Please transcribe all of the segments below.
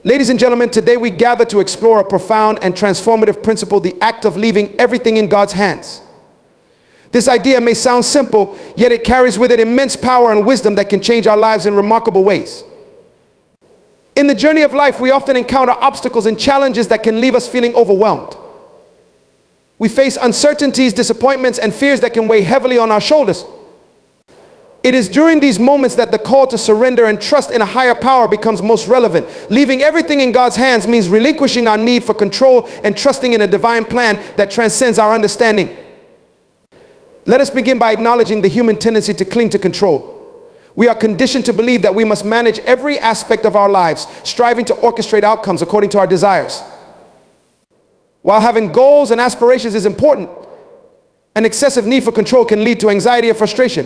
Ladies and gentlemen, today we gather to explore a profound and transformative principle, the act of leaving everything in God's hands. This idea may sound simple, yet it carries with it immense power and wisdom that can change our lives in remarkable ways. In the journey of life, we often encounter obstacles and challenges that can leave us feeling overwhelmed. We face uncertainties, disappointments, and fears that can weigh heavily on our shoulders. It is during these moments that the call to surrender and trust in a higher power becomes most relevant. Leaving everything in God's hands means relinquishing our need for control and trusting in a divine plan that transcends our understanding. Let us begin by acknowledging the human tendency to cling to control. We are conditioned to believe that we must manage every aspect of our lives, striving to orchestrate outcomes according to our desires. While having goals and aspirations is important, an excessive need for control can lead to anxiety and frustration.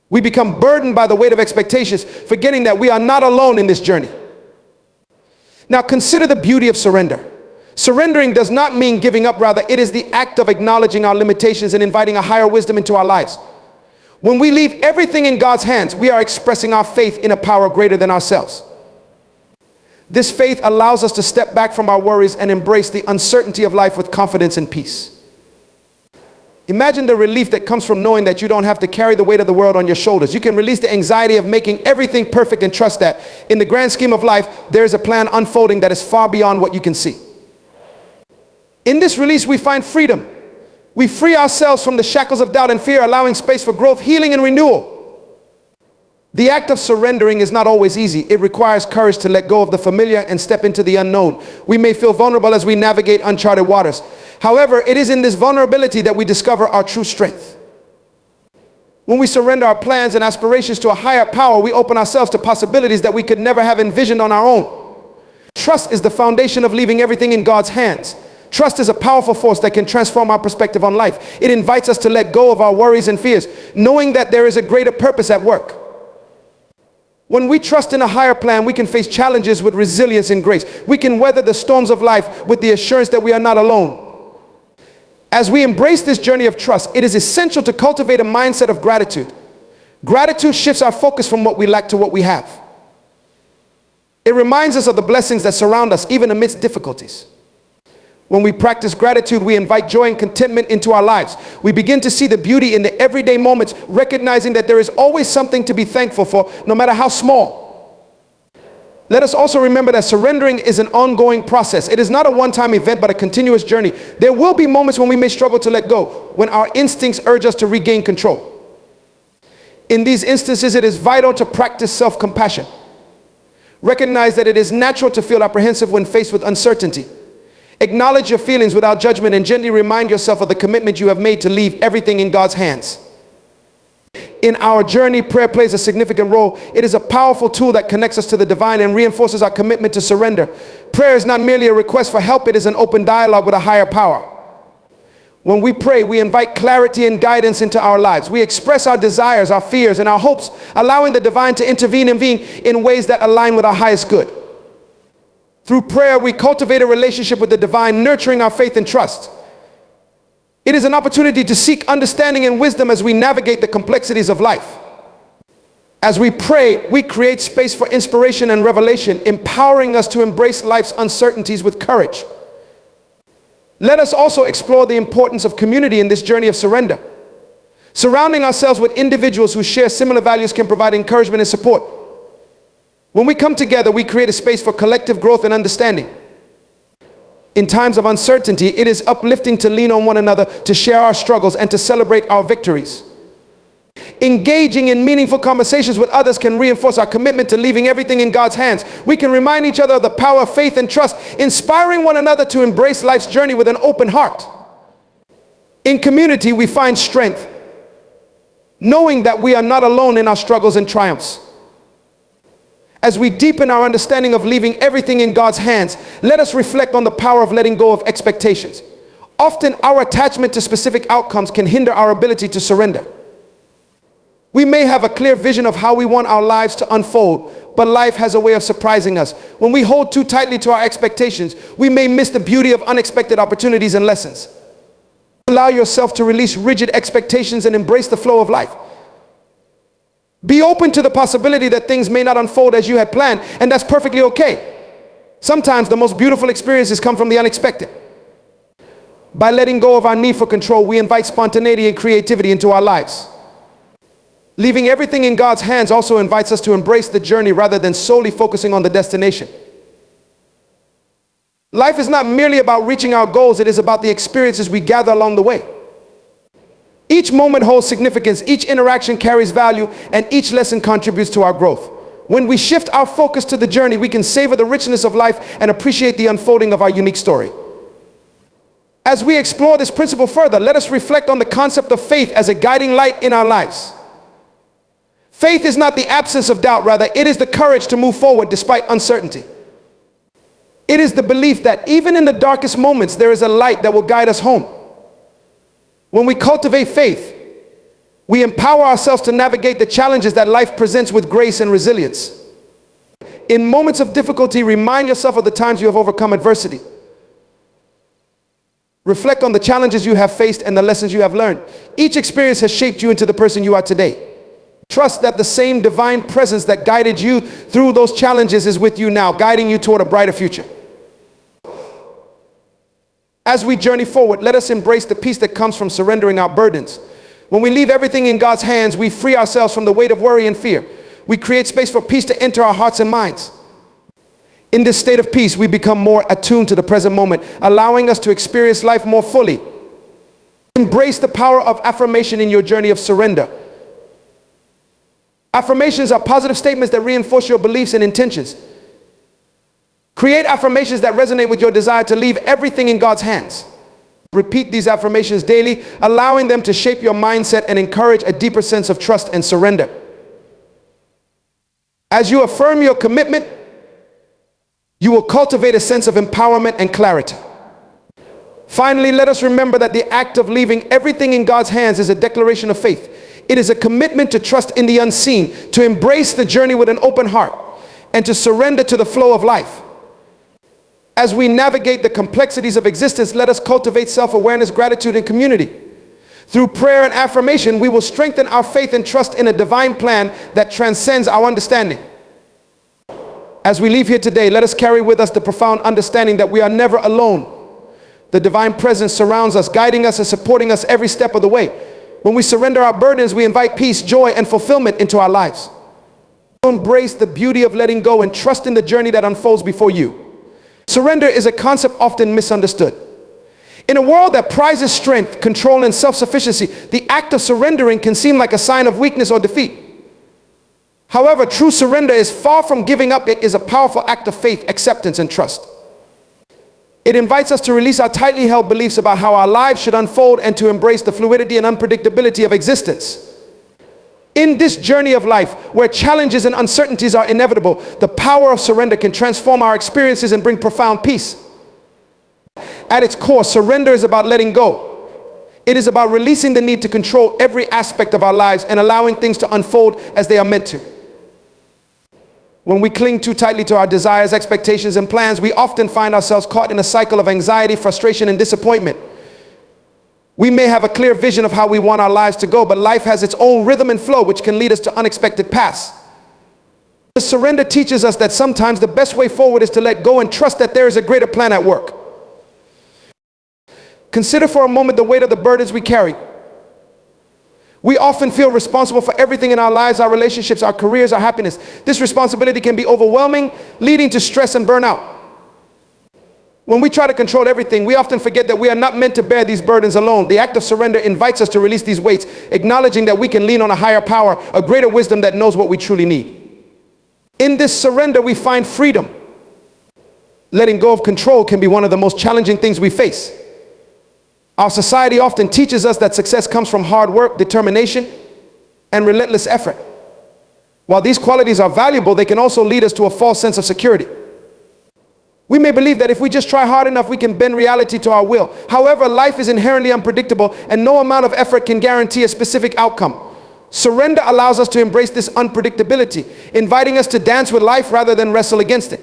We become burdened by the weight of expectations, forgetting that we are not alone in this journey. Now consider the beauty of surrender. Surrendering does not mean giving up, rather it is the act of acknowledging our limitations and inviting a higher wisdom into our lives. When we leave everything in God's hands, we are expressing our faith in a power greater than ourselves. This faith allows us to step back from our worries and embrace the uncertainty of life with confidence and peace. Imagine the relief that comes from knowing that you don't have to carry the weight of the world on your shoulders. You can release the anxiety of making everything perfect and trust that, in the grand scheme of life, there is a plan unfolding that is far beyond what you can see. In this release, we find freedom. We free ourselves from the shackles of doubt and fear, allowing space for growth, healing, and renewal. The act of surrendering is not always easy. It requires courage to let go of the familiar and step into the unknown. We may feel vulnerable as we navigate uncharted waters. However, it is in this vulnerability that we discover our true strength. When we surrender our plans and aspirations to a higher power, we open ourselves to possibilities that we could never have envisioned on our own. Trust is the foundation of leaving everything in God's hands. Trust is a powerful force that can transform our perspective on life. It invites us to let go of our worries and fears, knowing that there is a greater purpose at work. When we trust in a higher plan, we can face challenges with resilience and grace. We can weather the storms of life with the assurance that we are not alone. As we embrace this journey of trust, it is essential to cultivate a mindset of gratitude. Gratitude shifts our focus from what we lack to what we have. It reminds us of the blessings that surround us, even amidst difficulties. When we practice gratitude, we invite joy and contentment into our lives. We begin to see the beauty in the everyday moments, recognizing that there is always something to be thankful for, no matter how small. Let us also remember that surrendering is an ongoing process. It is not a one-time event, but a continuous journey. There will be moments when we may struggle to let go, when our instincts urge us to regain control. In these instances, it is vital to practice self-compassion. Recognize that it is natural to feel apprehensive when faced with uncertainty. Acknowledge your feelings without judgment and gently remind yourself of the commitment you have made to leave everything in God's hands. In our journey, prayer plays a significant role. It is a powerful tool that connects us to the divine and reinforces our commitment to surrender. Prayer is not merely a request for help, it is an open dialogue with a higher power. When we pray, we invite clarity and guidance into our lives. We express our desires, our fears, and our hopes, allowing the divine to intervene in ways that align with our highest good. Through prayer, we cultivate a relationship with the divine, nurturing our faith and trust. It is an opportunity to seek understanding and wisdom as we navigate the complexities of life. As we pray, we create space for inspiration and revelation, empowering us to embrace life's uncertainties with courage. Let us also explore the importance of community in this journey of surrender. Surrounding ourselves with individuals who share similar values can provide encouragement and support. When we come together, we create a space for collective growth and understanding. In times of uncertainty, it is uplifting to lean on one another, to share our struggles, and to celebrate our victories. Engaging in meaningful conversations with others can reinforce our commitment to leaving everything in God's hands. We can remind each other of the power of faith and trust, inspiring one another to embrace life's journey with an open heart. In community, we find strength, knowing that we are not alone in our struggles and triumphs. As we deepen our understanding of leaving everything in God's hands, let us reflect on the power of letting go of expectations. Often, our attachment to specific outcomes can hinder our ability to surrender. We may have a clear vision of how we want our lives to unfold, but life has a way of surprising us. When we hold too tightly to our expectations, we may miss the beauty of unexpected opportunities and lessons. Allow yourself to release rigid expectations and embrace the flow of life. Be open to the possibility that things may not unfold as you had planned, and that's perfectly okay. Sometimes the most beautiful experiences come from the unexpected. By letting go of our need for control, we invite spontaneity and creativity into our lives. Leaving everything in God's hands also invites us to embrace the journey rather than solely focusing on the destination. Life is not merely about reaching our goals, it is about the experiences we gather along the way. Each moment holds significance, each interaction carries value, and each lesson contributes to our growth. When we shift our focus to the journey, we can savor the richness of life and appreciate the unfolding of our unique story. As we explore this principle further, let us reflect on the concept of faith as a guiding light in our lives. Faith is not the absence of doubt, rather, it is the courage to move forward despite uncertainty. It is the belief that even in the darkest moments, there is a light that will guide us home. When we cultivate faith, we empower ourselves to navigate the challenges that life presents with grace and resilience. In moments of difficulty, remind yourself of the times you have overcome adversity. Reflect on the challenges you have faced and the lessons you have learned. Each experience has shaped you into the person you are today. Trust that the same divine presence that guided you through those challenges is with you now, guiding you toward a brighter future. As we journey forward, let us embrace the peace that comes from surrendering our burdens. When we leave everything in God's hands, we free ourselves from the weight of worry and fear. We create space for peace to enter our hearts and minds. In this state of peace, we become more attuned to the present moment, allowing us to experience life more fully. Embrace the power of affirmation in your journey of surrender. Affirmations are positive statements that reinforce your beliefs and intentions. Create affirmations that resonate with your desire to leave everything in God's hands. Repeat these affirmations daily, allowing them to shape your mindset and encourage a deeper sense of trust and surrender. As you affirm your commitment, you will cultivate a sense of empowerment and clarity. Finally, let us remember that the act of leaving everything in God's hands is a declaration of faith. It is a commitment to trust in the unseen, to embrace the journey with an open heart, and to surrender to the flow of life. As we navigate the complexities of existence, let us cultivate self-awareness, gratitude, and community. Through prayer and affirmation, we will strengthen our faith and trust in a divine plan that transcends our understanding. As we leave here today, let us carry with us the profound understanding that we are never alone. The divine presence surrounds us, guiding us and supporting us every step of the way. When we surrender our burdens, we invite peace, joy, and fulfillment into our lives. Embrace the beauty of letting go and trust in the journey that unfolds before you. Surrender is a concept often misunderstood. In a world that prizes strength, control, and self-sufficiency, the act of surrendering can seem like a sign of weakness or defeat. However, true surrender is far from giving up. It is a powerful act of faith, acceptance, and trust. It invites us to release our tightly held beliefs about how our lives should unfold and to embrace the fluidity and unpredictability of existence. In this journey of life, where challenges and uncertainties are inevitable, the power of surrender can transform our experiences and bring profound peace. At its core, surrender is about letting go. It is about releasing the need to control every aspect of our lives and allowing things to unfold as they are meant to. When we cling too tightly to our desires, expectations, and plans, we often find ourselves caught in a cycle of anxiety, frustration, and disappointment. We may have a clear vision of how we want our lives to go, but life has its own rhythm and flow, which can lead us to unexpected paths. Surrender teaches us that sometimes the best way forward is to let go and trust that there is a greater plan at work. Consider for a moment the weight of the burdens we carry. We often feel responsible for everything in our lives, our relationships, our careers, our happiness. This responsibility can be overwhelming, leading to stress and burnout. When we try to control everything, we often forget that we are not meant to bear these burdens alone. The act of surrender invites us to release these weights, acknowledging that we can lean on a higher power, a greater wisdom that knows what we truly need. In this surrender, we find freedom. Letting go of control can be one of the most challenging things we face. Our society often teaches us that success comes from hard work, determination, and relentless effort. While these qualities are valuable, they can also lead us to a false sense of security. We may believe that if we just try hard enough, we can bend reality to our will. However, life is inherently unpredictable, and no amount of effort can guarantee a specific outcome. Surrender allows us to embrace this unpredictability, inviting us to dance with life rather than wrestle against it.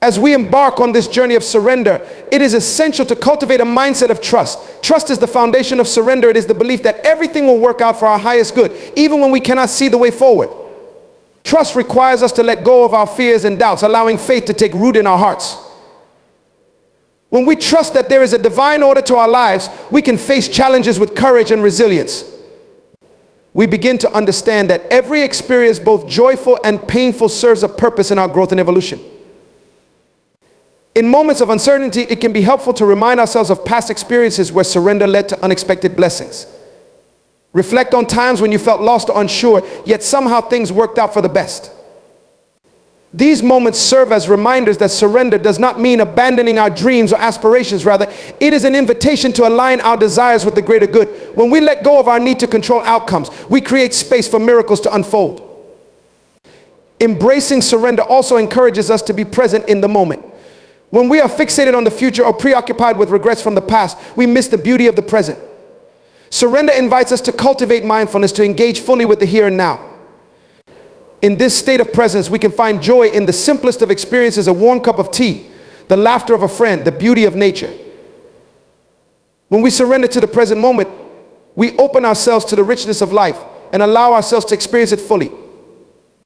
As we embark on this journey of surrender, it is essential to cultivate a mindset of trust. Trust is the foundation of surrender. It is the belief that everything will work out for our highest good, even when we cannot see the way forward. Trust requires us to let go of our fears and doubts, allowing faith to take root in our hearts. When we trust that there is a divine order to our lives, we can face challenges with courage and resilience. We begin to understand that every experience, both joyful and painful, serves a purpose in our growth and evolution. In moments of uncertainty, it can be helpful to remind ourselves of past experiences where surrender led to unexpected blessings. Reflect on times when you felt lost or unsure, yet somehow things worked out for the best. These moments serve as reminders that surrender does not mean abandoning our dreams or aspirations. Rather, it is an invitation to align our desires with the greater good. When we let go of our need to control outcomes, we create space for miracles to unfold. Embracing surrender also encourages us to be present in the moment. When we are fixated on the future or preoccupied with regrets from the past, we miss the beauty of the present. Surrender invites us to cultivate mindfulness, to engage fully with the here and now. In this state of presence, we can find joy in the simplest of experiences: a warm cup of tea, the laughter of a friend, the beauty of nature. When we surrender to the present moment, we open ourselves to the richness of life and allow ourselves to experience it fully.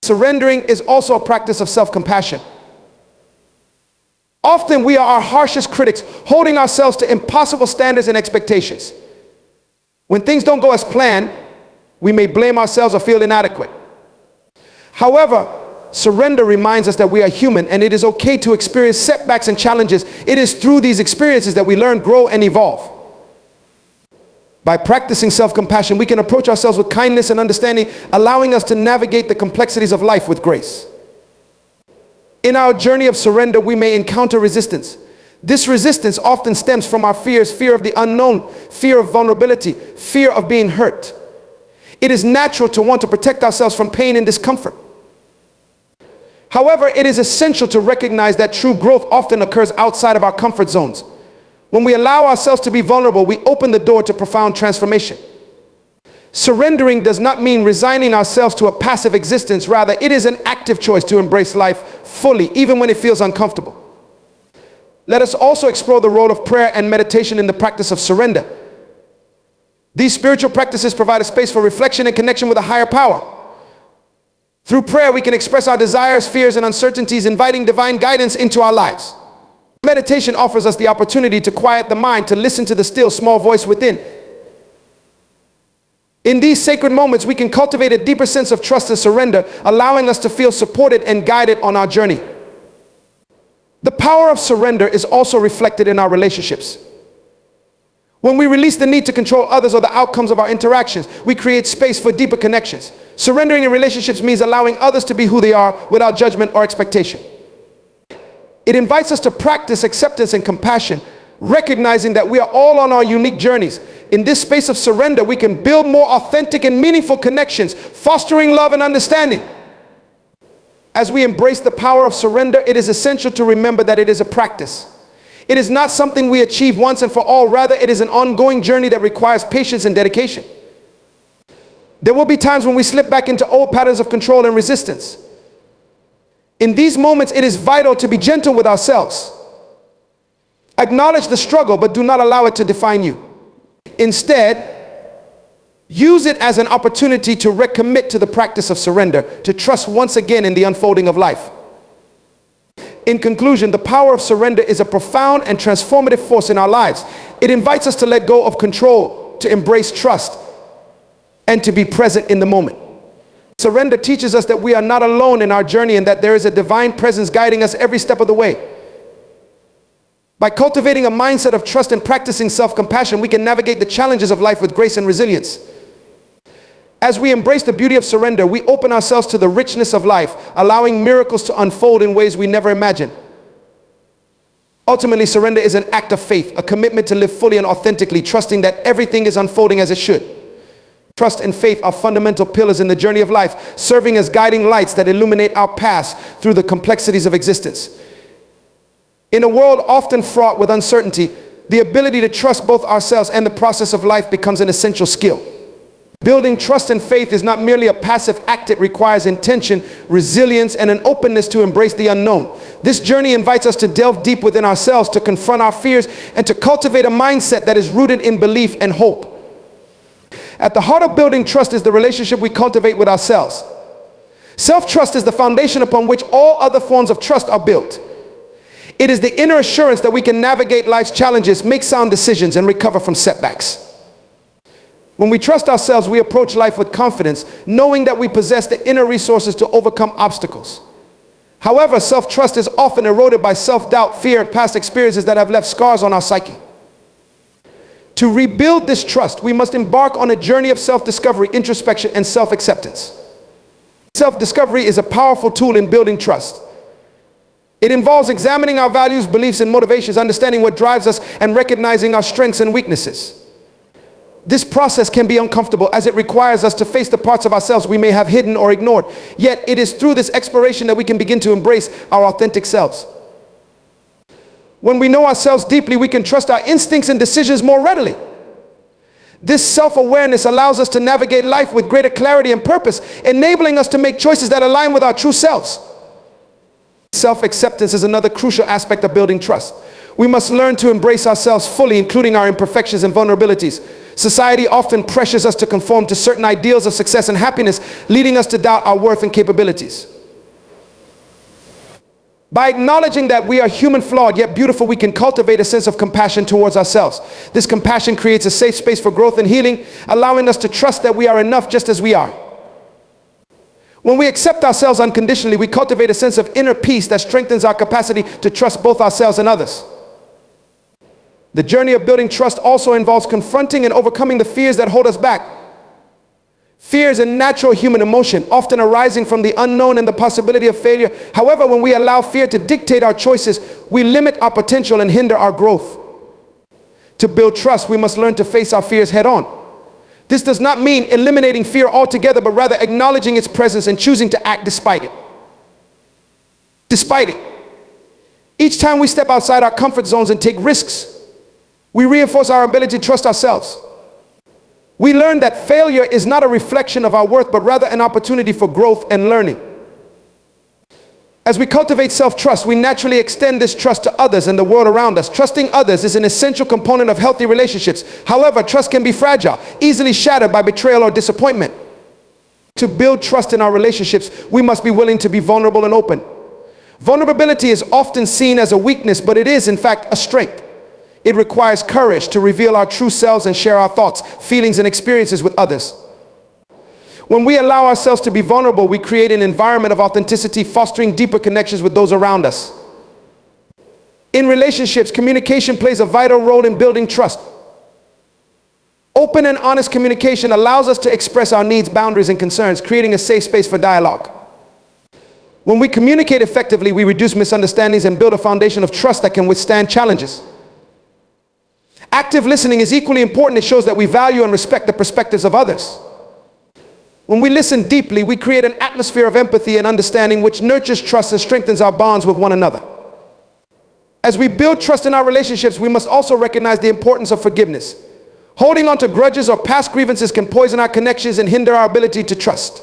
Surrendering is also a practice of self-compassion. Often we are our harshest critics, holding ourselves to impossible standards and expectations. When things don't go as planned, we may blame ourselves or feel inadequate. However, surrender reminds us that we are human and it is okay to experience setbacks and challenges. It is through these experiences that we learn, grow, and evolve. By practicing self-compassion, we can approach ourselves with kindness and understanding, allowing us to navigate the complexities of life with grace. In our journey of surrender, we may encounter resistance. This resistance often stems from our fears: fear of the unknown, fear of vulnerability, fear of being hurt. It is natural to want to protect ourselves from pain and discomfort. However, it is essential to recognize that true growth often occurs outside of our comfort zones. When we allow ourselves to be vulnerable, we open the door to profound transformation. Surrendering does not mean resigning ourselves to a passive existence. Rather, it is an active choice to embrace life fully, even when it feels uncomfortable. Let us also explore the role of prayer and meditation in the practice of surrender. These spiritual practices provide a space for reflection and connection with a higher power. Through prayer, we can express our desires, fears, and uncertainties, inviting divine guidance into our lives. Meditation offers us the opportunity to quiet the mind, to listen to the still small voice within. In these sacred moments, we can cultivate a deeper sense of trust and surrender, allowing us to feel supported and guided on our journey. The power of surrender is also reflected in our relationships. When we release the need to control others or the outcomes of our interactions, we create space for deeper connections. Surrendering in relationships means allowing others to be who they are without judgment or expectation. It invites us to practice acceptance and compassion, recognizing that we are all on our unique journeys. In this space of surrender, we can build more authentic and meaningful connections, fostering love and understanding. As we embrace the power of surrender, it is essential to remember that it is a practice. It is not something we achieve once and for all. Rather, it is an ongoing journey that requires patience and dedication. There will be times when we slip back into old patterns of control and resistance. In these moments, it is vital to be gentle with ourselves. Acknowledge the struggle, but do not allow it to define you. Instead, use it as an opportunity to recommit to the practice of surrender, to trust once again in the unfolding of life. In conclusion, the power of surrender is a profound and transformative force in our lives. It invites us to let go of control, to embrace trust, and to be present in the moment. Surrender teaches us that we are not alone in our journey and that there is a divine presence guiding us every step of the way. By cultivating a mindset of trust and practicing self-compassion, we can navigate the challenges of life with grace and resilience. As we embrace the beauty of surrender, we open ourselves to the richness of life, allowing miracles to unfold in ways we never imagined. Ultimately, surrender is an act of faith, a commitment to live fully and authentically, trusting that everything is unfolding as it should. Trust and faith are fundamental pillars in the journey of life, serving as guiding lights that illuminate our paths through the complexities of existence. In a world often fraught with uncertainty, the ability to trust both ourselves and the process of life becomes an essential skill. Building trust and faith is not merely a passive act. It requires intention, resilience, and an openness to embrace the unknown. This journey invites us to delve deep within ourselves, to confront our fears, and to cultivate a mindset that is rooted in belief and hope. At the heart of building trust is the relationship we cultivate with ourselves. Self-trust is the foundation upon which all other forms of trust are built. It is the inner assurance that we can navigate life's challenges, make sound decisions, and recover from setbacks. When we trust ourselves, we approach life with confidence, knowing that we possess the inner resources to overcome obstacles. However, self-trust is often eroded by self-doubt, fear, and past experiences that have left scars on our psyche. To rebuild this trust, we must embark on a journey of self-discovery, introspection, and self-acceptance. Self-discovery is a powerful tool in building trust. It involves examining our values, beliefs, and motivations, understanding what drives us, and recognizing our strengths and weaknesses. This process can be uncomfortable as it requires us to face the parts of ourselves we may have hidden or ignored. Yet it is through this exploration that we can begin to embrace our authentic selves. When we know ourselves deeply, we can trust our instincts and decisions more readily. This self-awareness allows us to navigate life with greater clarity and purpose, enabling us to make choices that align with our true selves. Self-acceptance is another crucial aspect of building trust. We must learn to embrace ourselves fully, including our imperfections and vulnerabilities. Society often pressures us to conform to certain ideals of success and happiness, leading us to doubt our worth and capabilities. By acknowledging that we are human, flawed, yet beautiful, we can cultivate a sense of compassion towards ourselves. This compassion creates a safe space for growth and healing, allowing us to trust that we are enough just as we are. When we accept ourselves unconditionally, we cultivate a sense of inner peace that strengthens our capacity to trust both ourselves and others. The journey of building trust also involves confronting and overcoming the fears that hold us back. Fear is a natural human emotion, often arising from the unknown and the possibility of failure. However, when we allow fear to dictate our choices, we limit our potential and hinder our growth. To build trust, we must learn to face our fears head on. This does not mean eliminating fear altogether, but rather acknowledging its presence and choosing to act despite it. Despite it. Each time we step outside our comfort zones and take risks, we reinforce our ability to trust ourselves. We learn that failure is not a reflection of our worth, but rather an opportunity for growth and learning. As we cultivate self-trust, we naturally extend this trust to others and the world around us. Trusting others is an essential component of healthy relationships. However, trust can be fragile, easily shattered by betrayal or disappointment. To build trust in our relationships, we must be willing to be vulnerable and open. Vulnerability is often seen as a weakness, but it is in fact a strength. It requires courage to reveal our true selves and share our thoughts, feelings, and experiences with others. When we allow ourselves to be vulnerable, we create an environment of authenticity, fostering deeper connections with those around us. In relationships, communication plays a vital role in building trust. Open and honest communication allows us to express our needs, boundaries, and concerns, creating a safe space for dialogue. When we communicate effectively, we reduce misunderstandings and build a foundation of trust that can withstand challenges. Active listening is equally important. It shows that we value and respect the perspectives of others. When we listen deeply, we create an atmosphere of empathy and understanding which nurtures trust and strengthens our bonds with one another. As we build trust in our relationships, we must also recognize the importance of forgiveness. Holding on to grudges or past grievances can poison our connections and hinder our ability to trust.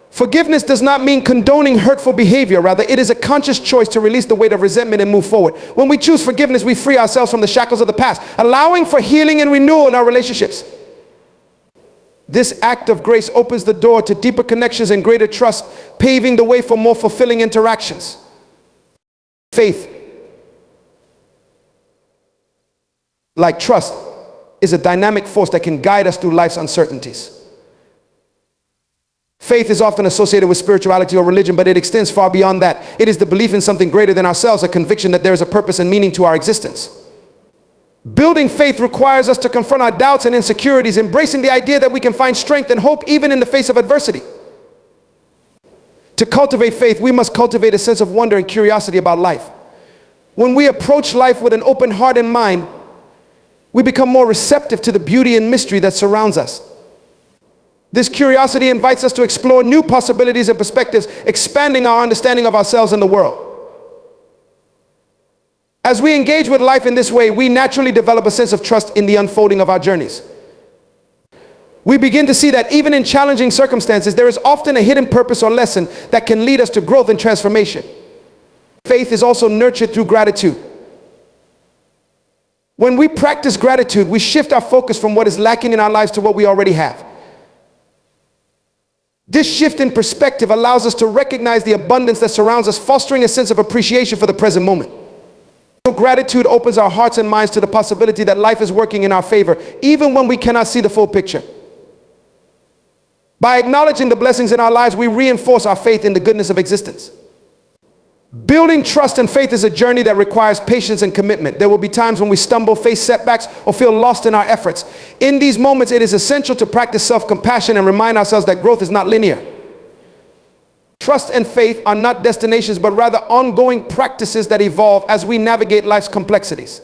Forgiveness does not mean condoning hurtful behavior. Rather, it is a conscious choice to release the weight of resentment and move forward. When we choose forgiveness, we free ourselves from the shackles of the past, allowing for healing and renewal in our relationships. This act of grace opens the door to deeper connections and greater trust, paving the way for more fulfilling interactions. Faith, like trust, is a dynamic force that can guide us through life's uncertainties. Faith is often associated with spirituality or religion, but it extends far beyond that. It is the belief in something greater than ourselves, a conviction that there is a purpose and meaning to our existence. Building faith requires us to confront our doubts and insecurities, embracing the idea that we can find strength and hope even in the face of adversity. To cultivate faith, we must cultivate a sense of wonder and curiosity about life. When we approach life with an open heart and mind, we become more receptive to the beauty and mystery that surrounds us. This curiosity invites us to explore new possibilities and perspectives, expanding our understanding of ourselves and the world. As we engage with life in this way, we naturally develop a sense of trust in the unfolding of our journeys. We begin to see that even in challenging circumstances, there is often a hidden purpose or lesson that can lead us to growth and transformation. Faith is also nurtured through gratitude. When we practice gratitude, we shift our focus from what is lacking in our lives to what we already have. This shift in perspective allows us to recognize the abundance that surrounds us, fostering a sense of appreciation for the present moment. Gratitude opens our hearts and minds to the possibility that life is working in our favor, even when we cannot see the full picture. By acknowledging the blessings in our lives, we reinforce our faith in the goodness of existence. Building trust and faith is a journey that requires patience and commitment. There will be times when we stumble, face setbacks, or feel lost in our efforts. In these moments, it is essential to practice self-compassion and remind ourselves that growth is not linear. Trust and faith are not destinations, but rather ongoing practices that evolve as we navigate life's complexities.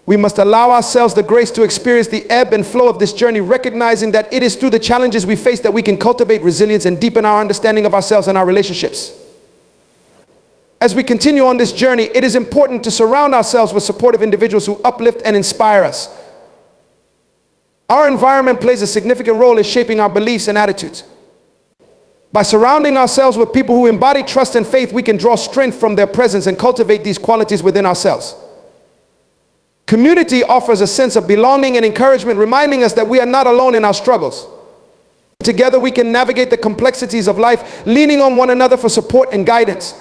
We must allow ourselves the grace to experience the ebb and flow of this journey, recognizing that it is through the challenges we face that we can cultivate resilience and deepen our understanding of ourselves and our relationships. As we continue on this journey, it is important to surround ourselves with supportive individuals who uplift and inspire us. Our environment plays a significant role in shaping our beliefs and attitudes. By surrounding ourselves with people who embody trust and faith, we can draw strength from their presence and cultivate these qualities within ourselves. Community offers a sense of belonging and encouragement, reminding us that we are not alone in our struggles. Together we can navigate the complexities of life, leaning on one another for support and guidance.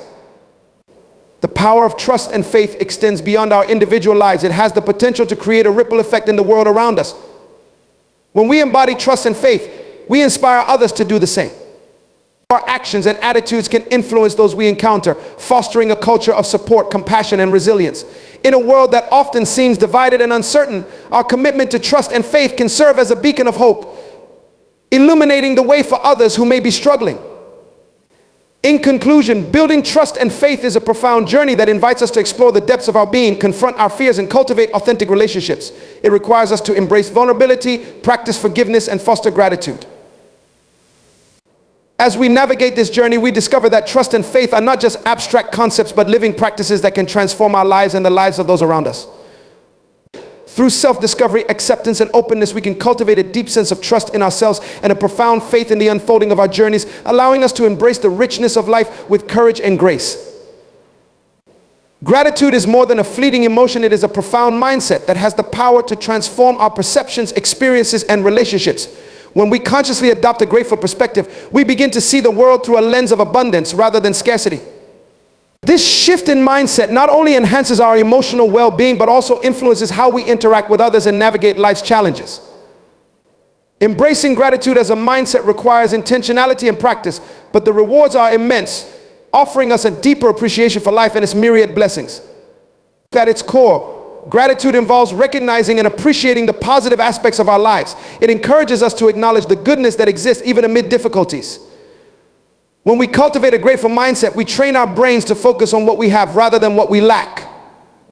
The power of trust and faith extends beyond our individual lives. It has the potential to create a ripple effect in the world around us. When we embody trust and faith, we inspire others to do the same. Our actions and attitudes can influence those we encounter, fostering a culture of support, compassion, and resilience. In a world that often seems divided and uncertain, our commitment to trust and faith can serve as a beacon of hope, illuminating the way for others who may be struggling. In conclusion, building trust and faith is a profound journey that invites us to explore the depths of our being, confront our fears, and cultivate authentic relationships. It requires us to embrace vulnerability, practice forgiveness, and foster gratitude. As we navigate this journey, we discover that trust and faith are not just abstract concepts, but living practices that can transform our lives and the lives of those around us. Through self-discovery, acceptance, and openness, we can cultivate a deep sense of trust in ourselves and a profound faith in the unfolding of our journeys, allowing us to embrace the richness of life with courage and grace. Gratitude is more than a fleeting emotion. It is a profound mindset that has the power to transform our perceptions, experiences, and relationships. When we consciously adopt a grateful perspective, we begin to see the world through a lens of abundance rather than scarcity. This shift in mindset not only enhances our emotional well-being, but also influences how we interact with others and navigate life's challenges. Embracing gratitude as a mindset requires intentionality and practice, but the rewards are immense, offering us a deeper appreciation for life and its myriad blessings. At its core, gratitude involves recognizing and appreciating the positive aspects of our lives. It encourages us to acknowledge the goodness that exists even amid difficulties. When we cultivate a grateful mindset, we train our brains to focus on what we have rather than what we lack.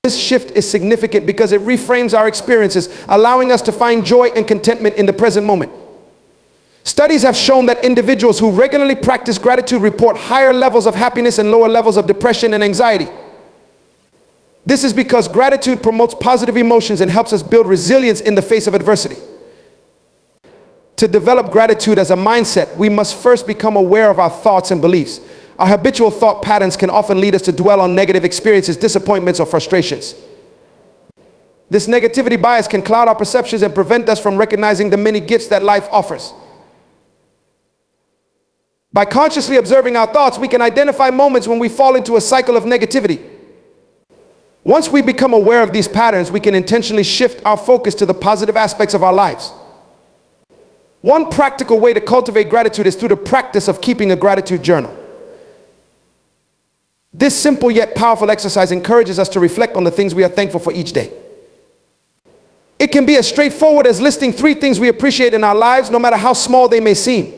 This shift is significant because it reframes our experiences, allowing us to find joy and contentment in the present moment. Studies have shown that individuals who regularly practice gratitude report higher levels of happiness and lower levels of depression and anxiety. This is because gratitude promotes positive emotions and helps us build resilience in the face of adversity. To develop gratitude as a mindset, we must first become aware of our thoughts and beliefs. Our habitual thought patterns can often lead us to dwell on negative experiences, disappointments, or frustrations. This negativity bias can cloud our perceptions and prevent us from recognizing the many gifts that life offers. By consciously observing our thoughts, we can identify moments when we fall into a cycle of negativity. Once we become aware of these patterns, we can intentionally shift our focus to the positive aspects of our lives. One practical way to cultivate gratitude is through the practice of keeping a gratitude journal. This simple yet powerful exercise encourages us to reflect on the things we are thankful for each day. It can be as straightforward as listing 3 things we appreciate in our lives, no matter how small they may seem.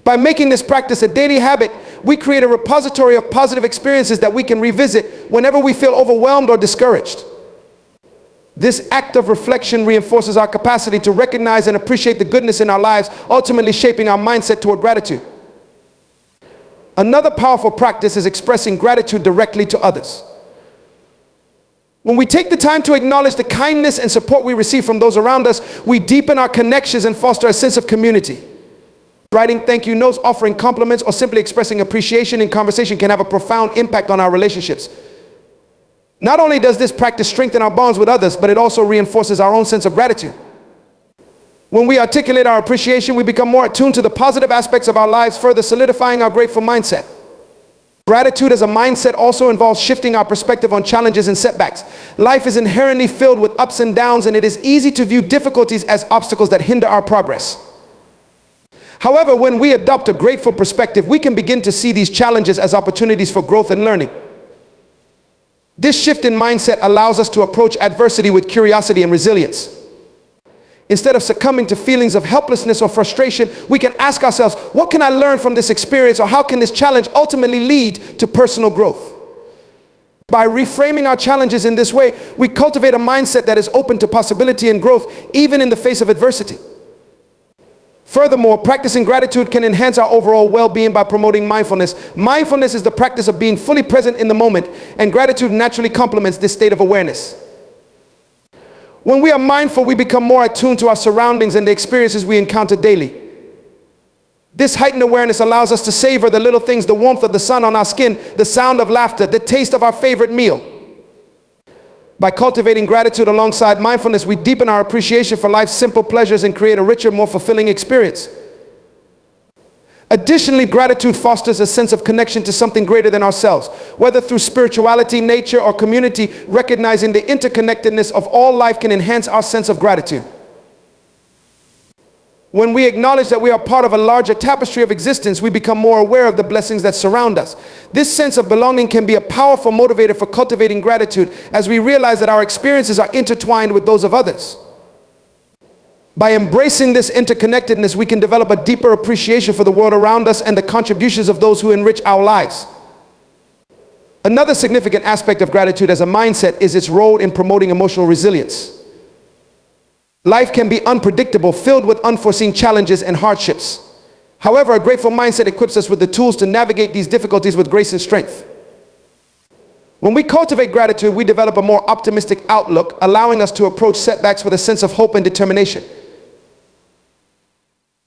By making this practice a daily habit, we create a repository of positive experiences that we can revisit whenever we feel overwhelmed or discouraged. This act of reflection reinforces our capacity to recognize and appreciate the goodness in our lives, ultimately shaping our mindset toward gratitude. Another powerful practice is expressing gratitude directly to others. When we take the time to acknowledge the kindness and support we receive from those around us, we deepen our connections and foster a sense of community. Writing thank you notes, offering compliments, or simply expressing appreciation in conversation can have a profound impact on our relationships. Not only does this practice strengthen our bonds with others, but it also reinforces our own sense of gratitude. When we articulate our appreciation, we become more attuned to the positive aspects of our lives, further solidifying our grateful mindset. Gratitude as a mindset also involves shifting our perspective on challenges and setbacks. Life is inherently filled with ups and downs, and it is easy to view difficulties as obstacles that hinder our progress. However, when we adopt a grateful perspective, we can begin to see these challenges as opportunities for growth and learning. This shift in mindset allows us to approach adversity with curiosity and resilience. Instead of succumbing to feelings of helplessness or frustration, we can ask ourselves, what can I learn from this experience, or how can this challenge ultimately lead to personal growth? By reframing our challenges in this way, we cultivate a mindset that is open to possibility and growth, even in the face of adversity. Furthermore, practicing gratitude can enhance our overall well-being by promoting mindfulness. Mindfulness is the practice of being fully present in the moment, and gratitude naturally complements this state of awareness. When we are mindful, we become more attuned to our surroundings and the experiences we encounter daily. This heightened awareness allows us to savor the little things, the warmth of the sun on our skin, the sound of laughter, the taste of our favorite meal. By cultivating gratitude alongside mindfulness, we deepen our appreciation for life's simple pleasures and create a richer, more fulfilling experience. Additionally, gratitude fosters a sense of connection to something greater than ourselves. Whether through spirituality, nature, or community, recognizing the interconnectedness of all life can enhance our sense of gratitude. When we acknowledge that we are part of a larger tapestry of existence, we become more aware of the blessings that surround us. This sense of belonging can be a powerful motivator for cultivating gratitude, as we realize that our experiences are intertwined with those of others. By embracing this interconnectedness, we can develop a deeper appreciation for the world around us and the contributions of those who enrich our lives. Another significant aspect of gratitude as a mindset is its role in promoting emotional resilience. Life can be unpredictable, filled with unforeseen challenges and hardships. However, a grateful mindset equips us with the tools to navigate these difficulties with grace and strength. When we cultivate gratitude, we develop a more optimistic outlook, allowing us to approach setbacks with a sense of hope and determination.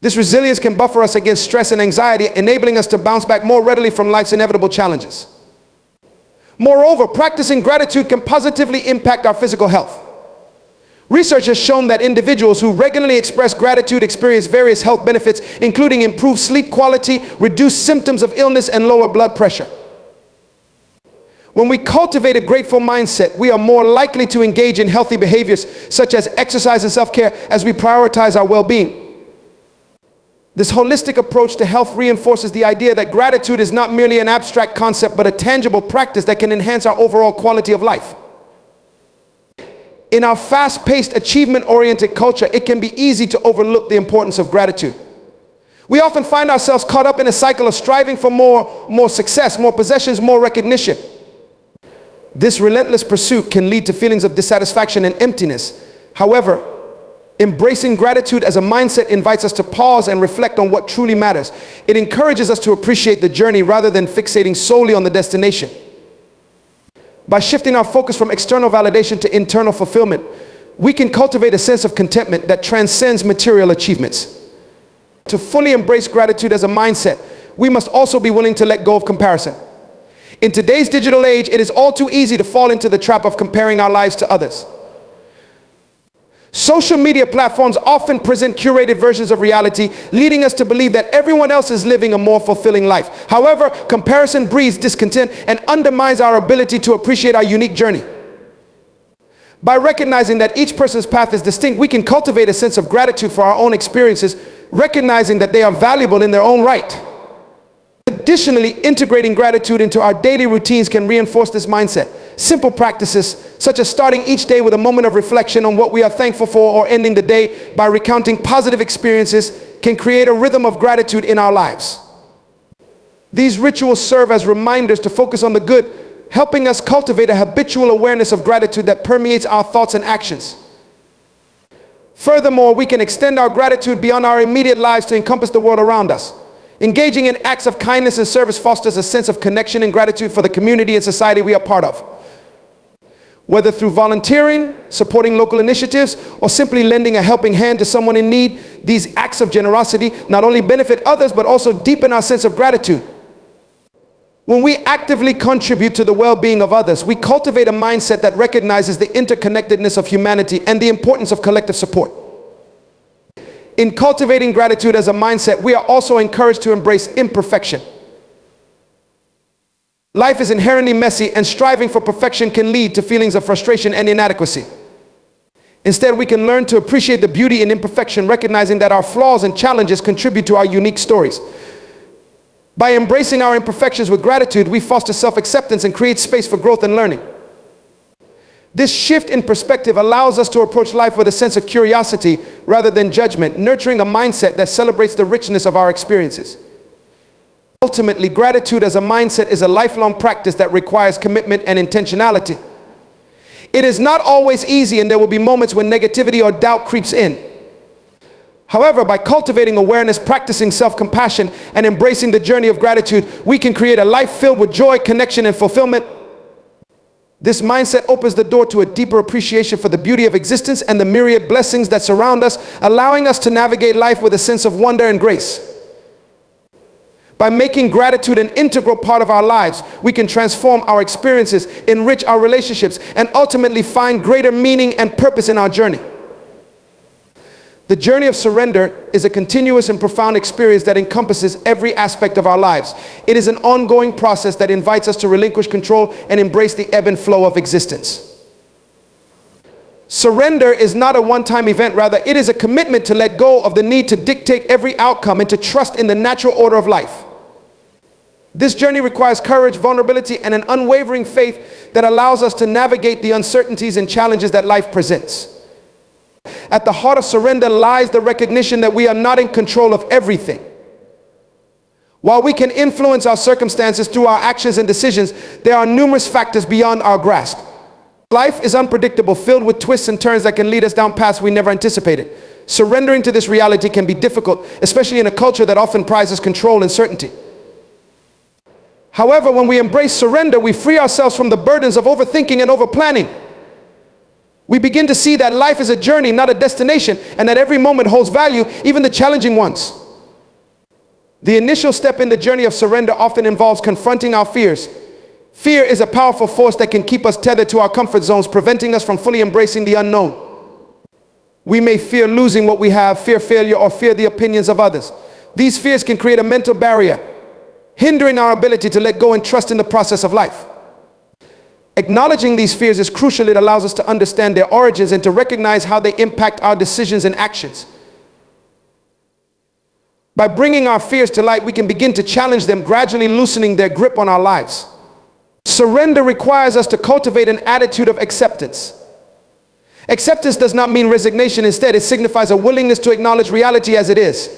This resilience can buffer us against stress and anxiety, enabling us to bounce back more readily from life's inevitable challenges. Moreover, practicing gratitude can positively impact our physical health. Research has shown that individuals who regularly express gratitude experience various health benefits, including improved sleep quality, reduced symptoms of illness, and lower blood pressure. When we cultivate a grateful mindset, we are more likely to engage in healthy behaviors such as exercise and self-care as we prioritize our well-being. This holistic approach to health reinforces the idea that gratitude is not merely an abstract concept, but a tangible practice that can enhance our overall quality of life. In our fast-paced, achievement-oriented culture, it can be easy to overlook the importance of gratitude. We often find ourselves caught up in a cycle of striving for more success, more possessions, more recognition. This relentless pursuit can lead to feelings of dissatisfaction and emptiness. However, embracing gratitude as a mindset invites us to pause and reflect on what truly matters. It encourages us to appreciate the journey rather than fixating solely on the destination. By shifting our focus from external validation to internal fulfillment, we can cultivate a sense of contentment that transcends material achievements. To fully embrace gratitude as a mindset, we must also be willing to let go of comparison. In today's digital age, it is all too easy to fall into the trap of comparing our lives to others. Social media platforms often present curated versions of reality, leading us to believe that everyone else is living a more fulfilling life. However, comparison breeds discontent and undermines our ability to appreciate our unique journey. By recognizing that each person's path is distinct, we can cultivate a sense of gratitude for our own experiences, recognizing that they are valuable in their own right. Additionally, integrating gratitude into our daily routines can reinforce this mindset. Simple practices such as starting each day with a moment of reflection on what we are thankful for, or ending the day by recounting positive experiences, can create a rhythm of gratitude in our lives. These rituals serve as reminders to focus on the good, helping us cultivate a habitual awareness of gratitude that permeates our thoughts and actions. Furthermore, we can extend our gratitude beyond our immediate lives to encompass the world around us. Engaging in acts of kindness and service fosters a sense of connection and gratitude for the community and society we are part of. Whether through volunteering, supporting local initiatives, or simply lending a helping hand to someone in need, these acts of generosity not only benefit others, but also deepen our sense of gratitude. When we actively contribute to the well-being of others, we cultivate a mindset that recognizes the interconnectedness of humanity and the importance of collective support. In cultivating gratitude as a mindset, we are also encouraged to embrace imperfection. Life is inherently messy, and striving for perfection can lead to feelings of frustration and inadequacy. Instead, we can learn to appreciate the beauty in imperfection, recognizing that our flaws and challenges contribute to our unique stories. By embracing our imperfections with gratitude, we foster self-acceptance and create space for growth and learning. This shift in perspective allows us to approach life with a sense of curiosity rather than judgment, nurturing a mindset that celebrates the richness of our experiences. Ultimately, gratitude as a mindset is a lifelong practice that requires commitment and intentionality. It is not always easy, and there will be moments when negativity or doubt creeps in. However, by cultivating awareness, practicing self-compassion, and embracing the journey of gratitude, we can create a life filled with joy, connection, and fulfillment. This mindset opens the door to a deeper appreciation for the beauty of existence and the myriad blessings that surround us, allowing us to navigate life with a sense of wonder and grace. By making gratitude an integral part of our lives, we can transform our experiences, enrich our relationships, and ultimately find greater meaning and purpose in our journey. The journey of surrender is a continuous and profound experience that encompasses every aspect of our lives. It is an ongoing process that invites us to relinquish control and embrace the ebb and flow of existence. Surrender is not a one-time event. Rather, it is a commitment to let go of the need to dictate every outcome and to trust in the natural order of life. This journey requires courage, vulnerability, and an unwavering faith that allows us to navigate the uncertainties and challenges that life presents. At the heart of surrender lies the recognition that we are not in control of everything. While we can influence our circumstances through our actions and decisions, there are numerous factors beyond our grasp. Life is unpredictable, filled with twists and turns that can lead us down paths we never anticipated. Surrendering to this reality can be difficult, especially in a culture that often prizes control and certainty. However, when we embrace surrender, we free ourselves from the burdens of overthinking and overplanning. We begin to see that life is a journey, not a destination, and that every moment holds value, even the challenging ones. The initial step in the journey of surrender often involves confronting our fears. Fear is a powerful force that can keep us tethered to our comfort zones, preventing us from fully embracing the unknown. We may fear losing what we have, fear failure, or fear the opinions of others. These fears can create a mental barrier, hindering our ability to let go and trust in the process of life. Acknowledging these fears is crucial. It allows us to understand their origins and to recognize how they impact our decisions and actions. By bringing our fears to light, we can begin to challenge them, gradually loosening their grip on our lives. Surrender requires us to cultivate an attitude of acceptance. Acceptance does not mean resignation. Instead, it signifies a willingness to acknowledge reality as it is,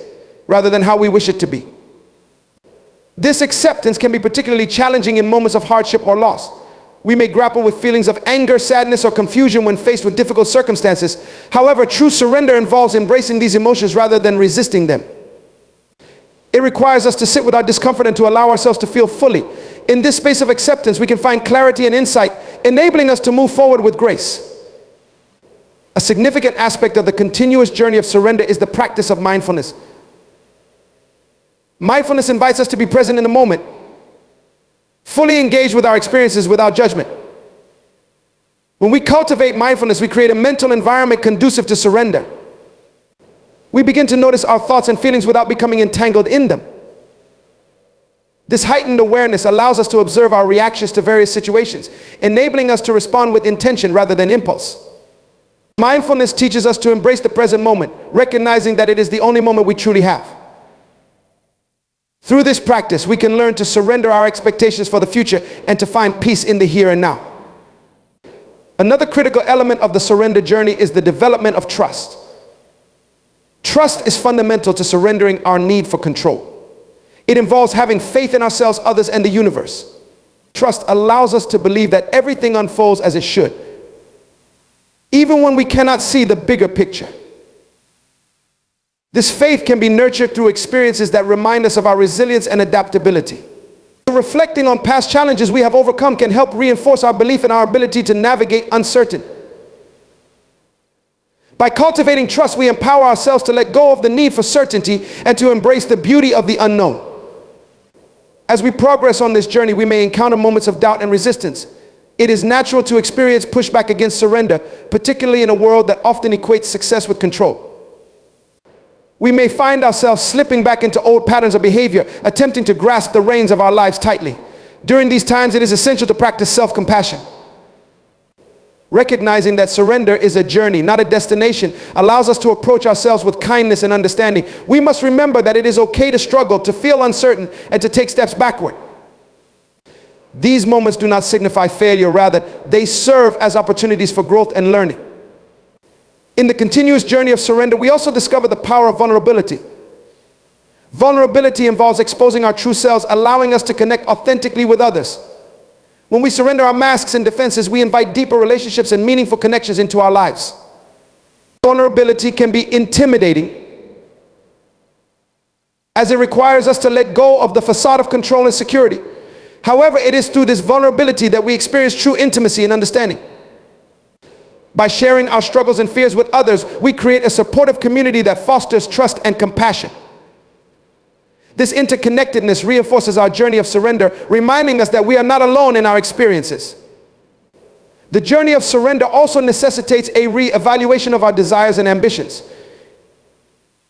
rather than how we wish it to be. This acceptance can be particularly challenging in moments of hardship or loss. We may grapple with feelings of anger, sadness, or confusion when faced with difficult circumstances. However, true surrender involves embracing these emotions rather than resisting them. It requires us to sit with our discomfort and to allow ourselves to feel fully. In this space of acceptance, we can find clarity and insight, enabling us to move forward with grace. A significant aspect of the continuous journey of surrender is the practice of mindfulness. Mindfulness invites us to be present in the moment, fully engaged with our experiences without judgment. When we cultivate mindfulness, we create a mental environment conducive to surrender. We begin to notice our thoughts and feelings without becoming entangled in them. This heightened awareness allows us to observe our reactions to various situations, enabling us to respond with intention rather than impulse. Mindfulness teaches us to embrace the present moment, recognizing that it is the only moment we truly have. Through this practice, we can learn to surrender our expectations for the future and to find peace in the here and now. Another critical element of the surrender journey is the development of trust. Trust is fundamental to surrendering our need for control. It involves having faith in ourselves, others, and the universe. Trust allows us to believe that everything unfolds as it should, even when we cannot see the bigger picture. This faith can be nurtured through experiences that remind us of our resilience and adaptability. Reflecting on past challenges we have overcome can help reinforce our belief in our ability to navigate uncertainty. By cultivating trust, we empower ourselves to let go of the need for certainty and to embrace the beauty of the unknown. As we progress on this journey, we may encounter moments of doubt and resistance. It is natural to experience pushback against surrender, particularly in a world that often equates success with control. we may find ourselves slipping back into old patterns of behavior, attempting to grasp the reins of our lives tightly. During these times, it is essential to practice self-compassion. Recognizing that surrender is a journey, not a destination, allows us to approach ourselves with kindness and understanding. We must remember that it is okay to struggle, to feel uncertain, and to take steps backward. These moments do not signify failure, rather, they serve as opportunities for growth and learning. In the continuous journey of surrender, we also discover the power of vulnerability. Vulnerability involves exposing our true selves, allowing us to connect authentically with others. When we surrender our masks and defenses, we invite deeper relationships and meaningful connections into our lives. Vulnerability can be intimidating, as it requires us to let go of the facade of control and security. However, it is through this vulnerability that we experience true intimacy and understanding. By sharing our struggles and fears with others, we create a supportive community that fosters trust and compassion. This interconnectedness reinforces our journey of surrender, reminding us that we are not alone in our experiences. The journey of surrender also necessitates a re-evaluation of our desires and ambitions.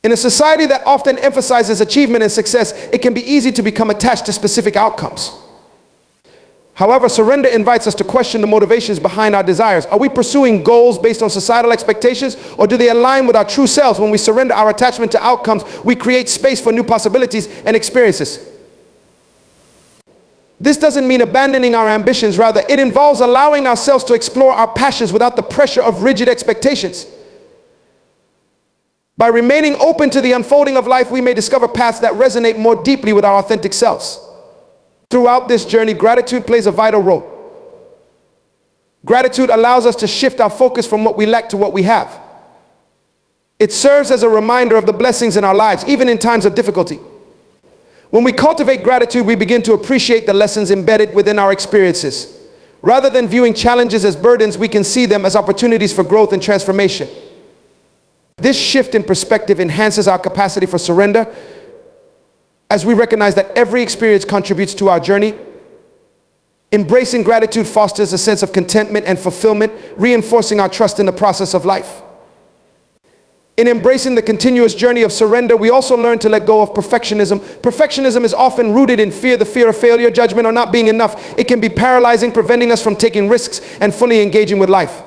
In a society that often emphasizes achievement and success, it can be easy to become attached to specific outcomes. However, surrender invites us to question the motivations behind our desires. Are we pursuing goals based on societal expectations, or do they align with our true selves? When we surrender our attachment to outcomes, we create space for new possibilities and experiences. This doesn't mean abandoning our ambitions. Rather, it involves allowing ourselves to explore our passions without the pressure of rigid expectations. By remaining open to the unfolding of life, we may discover paths that resonate more deeply with our authentic selves. Throughout this journey, gratitude plays a vital role. Gratitude allows us to shift our focus from what we lack to what we have. It serves as a reminder of the blessings in our lives, even in times of difficulty. When we cultivate gratitude, we begin to appreciate the lessons embedded within our experiences. Rather than viewing challenges as burdens, we can see them as opportunities for growth and transformation. This shift in perspective enhances our capacity for surrender, as we recognize that every experience contributes to our journey. Embracing gratitude fosters a sense of contentment and fulfillment, reinforcing our trust in the process of life. In embracing the continuous journey of surrender, we also learn to let go of perfectionism. Perfectionism is often rooted in fear, the fear of failure, judgment, or not being enough. It can be paralyzing, preventing us from taking risks and fully engaging with life.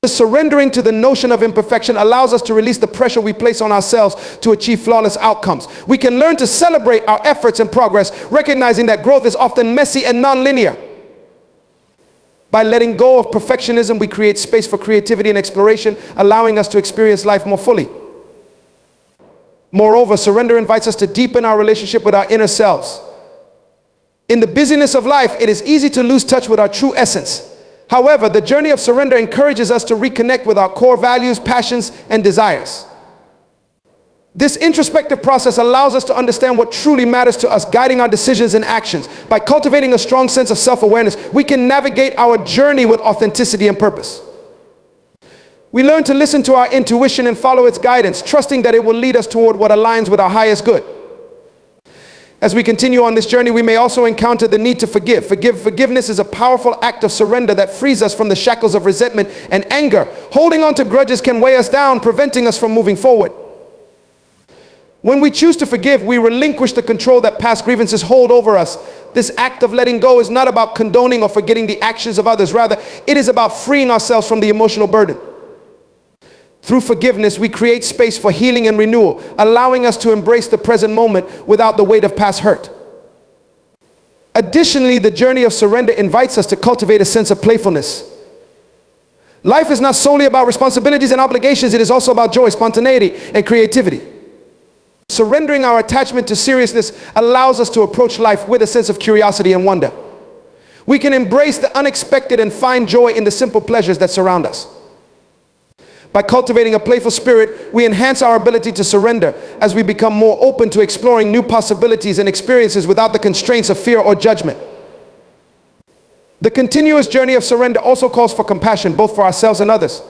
Surrendering to the notion of imperfection allows us to release the pressure we place on ourselves to achieve flawless outcomes. We can learn to celebrate our efforts and progress, recognizing that growth is often messy and non-linear. By letting go of perfectionism, we create space for creativity and exploration, allowing us to experience life more fully. Moreover, surrender invites us to deepen our relationship with our inner selves. In the busyness of life, it is easy to lose touch with our true essence. However, the journey of surrender encourages us to reconnect with our core values, passions, and desires. This introspective process allows us to understand what truly matters to us, guiding our decisions and actions. By cultivating a strong sense of self-awareness, we can navigate our journey with authenticity and purpose. We learn to listen to our intuition and follow its guidance, trusting that it will lead us toward what aligns with our highest good. As we continue on this journey, we may also encounter the need to forgive. Forgiveness is a powerful act of surrender that frees us from the shackles of resentment and anger. Holding on to grudges can weigh us down, preventing us from moving forward. When we choose to forgive, we relinquish the control that past grievances hold over us. This act of letting go is not about condoning or forgetting the actions of others. Rather, it is about freeing ourselves from the emotional burden. Through forgiveness, we create space for healing and renewal, allowing us to embrace the present moment without the weight of past hurt. Additionally, the journey of surrender invites us to cultivate a sense of playfulness. Life is not solely about responsibilities and obligations. It is also about joy, spontaneity, and creativity. Surrendering our attachment to seriousness allows us to approach life with a sense of curiosity and wonder. We can embrace the unexpected and find joy in the simple pleasures that surround us. By cultivating a playful spirit, we enhance our ability to surrender as we become more open to exploring new possibilities and experiences without the constraints of fear or judgment. The continuous journey of surrender also calls for compassion, both for ourselves and others.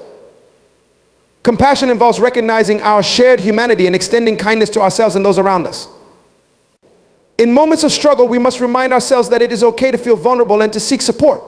Compassion involves recognizing our shared humanity and extending kindness to ourselves and those around us. In moments of struggle, we must remind ourselves that it is okay to feel vulnerable and to seek support.